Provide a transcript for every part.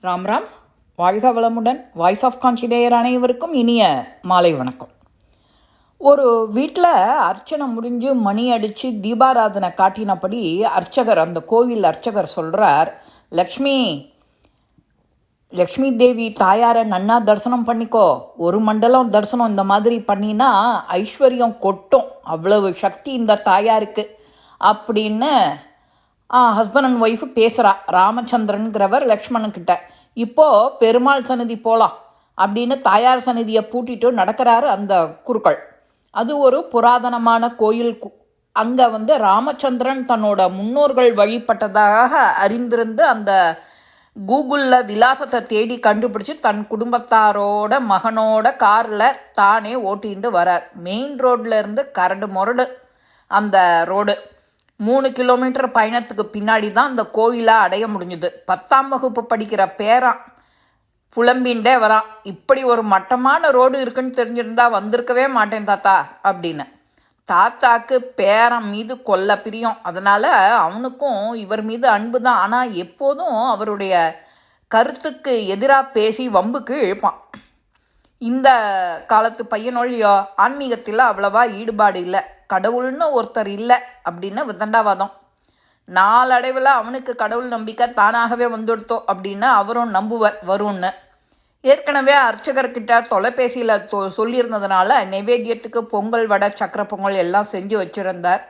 ராம் ராம். வாழ்க வளமுடன். Voice of கான்சிடேயர் அனைவருக்கும் இனிய மாலை வணக்கம். ஒரு வீட்டில் அர்ச்சனை முடிஞ்சு மணி அடித்து தீபாராதனை காட்டினபடி அர்ச்சகர், அந்த கோவில் அர்ச்சகர் சொல்கிறார், லக்ஷ்மி தேவி தாயாரை நன்னா தரிசனம் பண்ணிக்கோ, ஒரு மண்டலம் தரிசனம் இந்த மாதிரி பண்ணினா ஐஸ்வர்யம் கொட்டும், அவ்வளவு சக்தி இந்த தாயாருக்கு அப்படின்னு ஹஸ்பண்ட் அண்ட் ஒய்ஃபு பேசுகிறா. ராமச்சந்திரன்கிறவர் லக்ஷ்மணன்கிட்ட இப்போது பெருமாள் சன்னதி போகலாம் அப்படின்னு தாயார் சன்னதியை பூட்டிட்டு நடக்கிறாரு அந்த குருக்கள். அது ஒரு புராதனமான கோயில். அங்கே ராமச்சந்திரன் தன்னோட முன்னோர்கள் வழிபட்டதாக அறிந்திருந்து அந்த கூகுளில் விலாசத்தை தேடி கண்டுபிடிச்சி தன் குடும்பத்தாரோட மகனோட காரில் தானே ஓட்டிகிட்டு வரார். மெயின் ரோட்லேருந்து கரடு முரடு அந்த ரோடு. 3 கிலோமீட்டர் பயணத்துக்கு பின்னாடி தான் அந்த கோவிலை அடைய முடிஞ்சுது. 10ஆம் வகுப்பு படிக்கிற பேரான் புலம்பின்ண்டே வரான், இப்படி ஒரு மட்டமான ரோடு இருக்குன்னு தெரிஞ்சிருந்தா வந்திருக்கவே மாட்டேன் தாத்தா அப்படின்னு. தாத்தாக்கு பேரன் மீது கொல்ல பிரியம், அதனால் அவனுக்கும் இவர் மீது அன்பு தான். ஆனால் எப்போதும் அவருடைய கருத்துக்கு எதிராக பேசி வம்புக்கு இழுப்பான். இந்த காலத்து பையனொழியோ ஆன்மீகத்தில் அவ்வளவா ஈடுபாடு இல்லை, கடவுள்னு ஒருத்தர் இல்லை அப்படின்னு விதண்டாவாதம். நாளடைவில் அவனுக்கு கடவுள் நம்பிக்கை தானாகவே வந்துடுத்தோ அப்படின்னு அவரும் நம்புவர் வரும்னு. ஏற்கனவே அர்ச்சகர்கிட்ட தொலைபேசியில் சொல்லியிருந்ததுனால நைவேத்தியத்துக்கு பொங்கல், வடை, சக்கரை பொங்கல் எல்லாம் செஞ்சு வச்சுருந்தார்.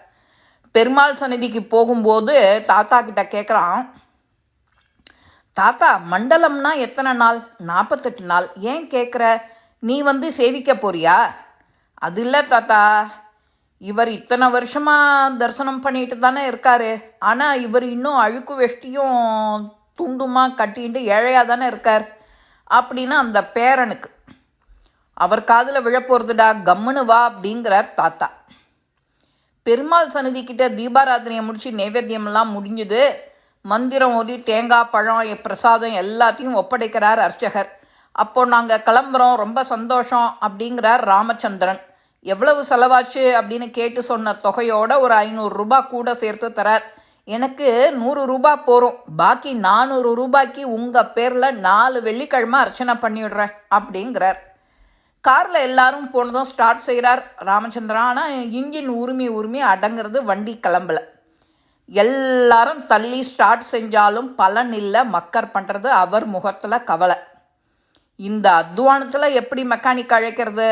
பெருமாள் சந்நிதிக்கு போகும்போது தாத்தா கிட்ட கேட்குறான், தாத்தா மண்டலம்னா எத்தனை நாள்? 48 நாள். ஏன் கேட்குற? நீ சேவிக்க போறியா? அது இல்லை தாத்தா, இவர் இத்தனை வருஷமாக தரிசனம் பண்ணிட்டு தானே இருக்காரு, ஆனால் இவர் இன்னும் அழுக்கு வெஷ்டியும் துண்டுமா கட்டிட்டு ஏழையாக தானே இருக்கார் அப்படின்னு அந்த பேரனுக்கு. அவர் காதில் விழப்போகிறதுடா, கம்முன்னு வா அப்படிங்கிறார் தாத்தா. பெருமாள் சன்னதிக்கிட்ட தீபாராதனையை முடித்து நைவேத்தியமெல்லாம் முடிஞ்சுது. மந்திரம் ஓதி தேங்காய், பழம், பிரசாதம் எல்லாத்தையும் ஒப்படைக்கிறார் அர்ச்சகர். அப்போது நாங்கள் கிளம்புறோம், ரொம்ப சந்தோஷம் அப்படிங்கிறார் ராமச்சந்திரன். எவ்வளவு செலவாச்சு அப்படின்னு கேட்டு சொன்ன தொகையோட ஒரு 500 ரூபாய் கூட சேர்த்து தரார். எனக்கு 100 ரூபாய் போகிறோம், பாக்கி 400 ரூபாய்க்கு உங்கள் பேரில் 4 வெள்ளிக்கிழமை அர்ச்சனை பண்ணிவிடுறேன் அப்படிங்கிறார். காரில் எல்லாரும் போனதும் ஸ்டார்ட் செய்கிறார் ராமச்சந்திரன். ஆனால் இன்ஜின் உரிமை அடங்கிறது, வண்டி கிளம்பல. எல்லாரும் தள்ளி ஸ்டார்ட் செஞ்சாலும் பலன் இல்லை, மக்கர் பண்ணுறது அவர் முகத்தில் கவலை. இந்த அத்வானத்தில் எப்படி மெக்கானிக் அழைக்கிறது?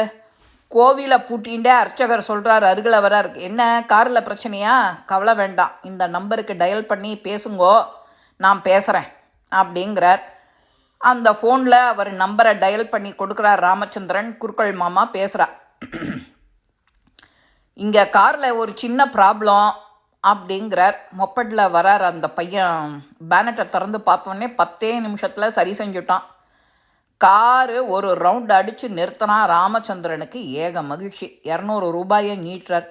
கோவிலை பூட்டின்ண்டே அர்ச்சகர் சொல்கிறார், அருகில் வரார், என்ன காரில் பிரச்சனையா? கவலை வேண்டாம், இந்த நம்பருக்கு டயல் பண்ணி பேசுங்கோ, நான் பேசுகிறேன் அப்படிங்கிறார். அந்த ஃபோனில் அவர் நம்பரை டயல் பண்ணி கொடுக்குறார் ராமச்சந்திரன். குருக்கள் மாமா பேசுகிறார், இங்கே காரில் ஒரு சின்ன ப்ராப்ளம் அப்படிங்கிறார். மொப்பட்டில் வரார் அந்த பையன். பேனட்டை திறந்து பார்த்தோன்னே 10 நிமிஷத்தில் சரி செஞ்சுட்டான். காரு ஒரு ரவுண்ட் அடித்து நிறுத்தினான். ராமச்சந்திரனுக்கு ஏக மகிழ்ச்சி. 200 ரூபாயை நீட்டுறார்.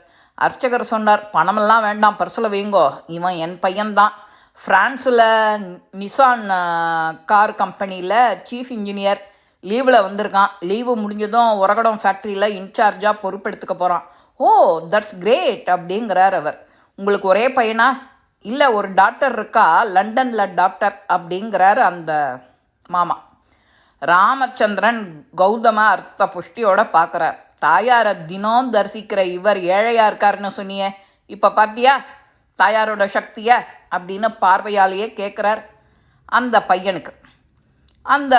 அர்ச்சகர் சொன்னார், பணமெல்லாம் வேண்டாம், பர்சில் வைங்கோ, இவன் என் பையன்தான், ஃப்ரான்ஸில் நிசான் கார் கம்பெனியில் சீஃப் இன்ஜினியர், லீவில் வந்திருக்கான், லீவு முடிஞ்சதும் உரகடம் ஃபேக்ட்ரியில் இன்சார்ஜாக பொறுப்பெடுத்துக்க போகிறான். ஓ, தட்ஸ் கிரேட் அப்படிங்கிறார் அவர். உங்களுக்கு ஒரே பையனா? இல்லை, ஒரு டாக்டர் இருக்கா லண்டனில் டாக்டர் அப்படிங்கிறார் அந்த மாமா. ராமச்சந்திரன் கௌதம அர்த்த புஷ்டியோட பார்க்குறார். தாயாரை தினம் தரிசிக்கிற இவர் ஏழையாக இருக்காருன்னு சொன்னியே, இப்போ பார்த்தியா தாயாரோட சக்தியை அப்படின்னு பார்வையாலேயே கேட்குறார் அந்த பையனுக்கு. அந்த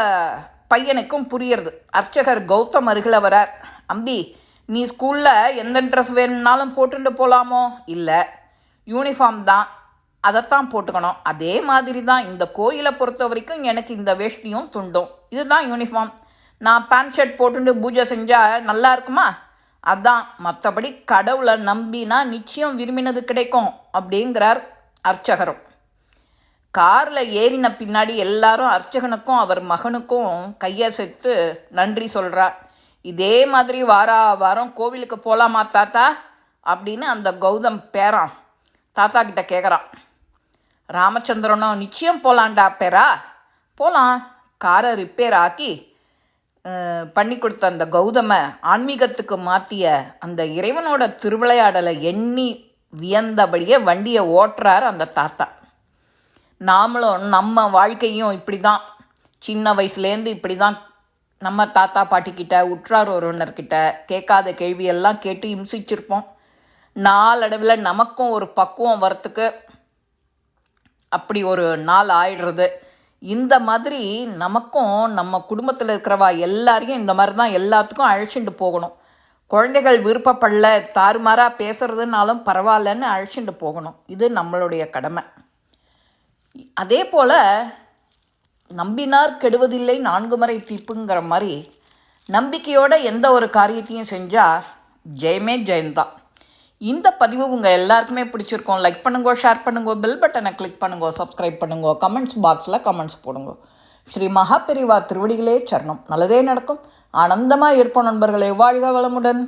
பையனுக்கும் புரியுறது. அர்ச்சகர் கௌதம் அருகில் வரார். அம்பி, நீ ஸ்கூலில் எந்த ட்ரெஸ் வேணும்னாலும் போட்டுட்டு போகலாமோ? இல்லை, யூனிஃபார்ம் தான், அதைத்தான் போட்டுக்கணும். அதே மாதிரி தான் இந்த கோயிலை பொறுத்த வரைக்கும் எனக்கு இந்த வேஷ்டியும் துண்டும் இதுதான் யூனிஃபார்ம். நான் பேண்ட் ஷர்ட் போட்டுட்டு பூஜை செஞ்சால் நல்லா இருக்குமா? அதான், மற்றபடி கடவுளை நம்பினா நிச்சயம் விரும்பினது கிடைக்கும் அப்படிங்கிறார் அர்ச்சகரும். காரில் ஏறின பின்னாடி எல்லாரும் அர்ச்சகனுக்கும் அவர் மகனுக்கும் கையை சேர்த்து நன்றி சொல்கிறார். இதே மாதிரி வாரம் கோவிலுக்கு போகலாமா தாத்தா அப்படின்னு அந்த கௌதம் பேரான் தாத்தா கிட்ட கேட்குறான். ராமச்சந்திரனும் நிச்சயம் போகலான்டா பேரா, போகலாம். காரை ரிப்பேர் ஆக்கி பண்ணி கொடுத்த அந்த கௌதம ஆன்மீகத்துக்கு மாற்றிய அந்த இறைவனோட திருவிளையாடலை எண்ணி வியந்தபடியே வண்டியை ஓட்டுறார் அந்த தாத்தா. நாமளும் நம்ம வாழ்க்கையும் இப்படி தான். சின்ன வயசுலேருந்து இப்படி தான் நம்ம தாத்தா பாட்டிக்கிட்ட உற்றார் உறவினர்கிட்ட கேட்காத கேள்வியெல்லாம் கேட்டு இம்சிச்சிருப்போம். நாளடைவில் நமக்கும் ஒரு பக்குவம் வரத்துக்கு அப்படி ஒரு நாள் ஆயிடுறது. இந்த மாதிரி நமக்கும் நம்ம குடும்பத்தில் இருக்கிறவா எல்லாரையும் இந்த மாதிரி தான் எல்லாத்துக்கும் அழைச்சிட்டு போகணும். குழந்தைகள் விருப்பப்படல தாறுமாறாக பேசுறதுனாலும் பரவாயில்லன்னு அழைச்சிட்டு போகணும். இது நம்மளுடைய கடமை. அதே போல் நம்பினார் கெடுவதில்லை 4 முறை தீப்புங்கிற மாதிரி நம்பிக்கையோட எந்த ஒரு காரியத்தையும் செஞ்சால் ஜெயமே ஜெயந்தான். இந்த பதிவு உங்கள் எல்லாருக்குமே பிடிச்சிருக்கோம். லைக் பண்ணுங்க, ஷேர் பண்ணுங்க, பெல் பட்டனை கிளிக் பண்ணுங்க, சப்ஸ்கிரைப் பண்ணுங்க, கமெண்ட்ஸ் பாக்ஸில் கமெண்ட்ஸ் போடுங்க. ஸ்ரீ மகாபெரிவா திருவடிகளே சரணம். நல்லதே நடக்கும். ஆனந்தமாக இருப்போம் நண்பர்களே. வாழ்க வளமுடன்.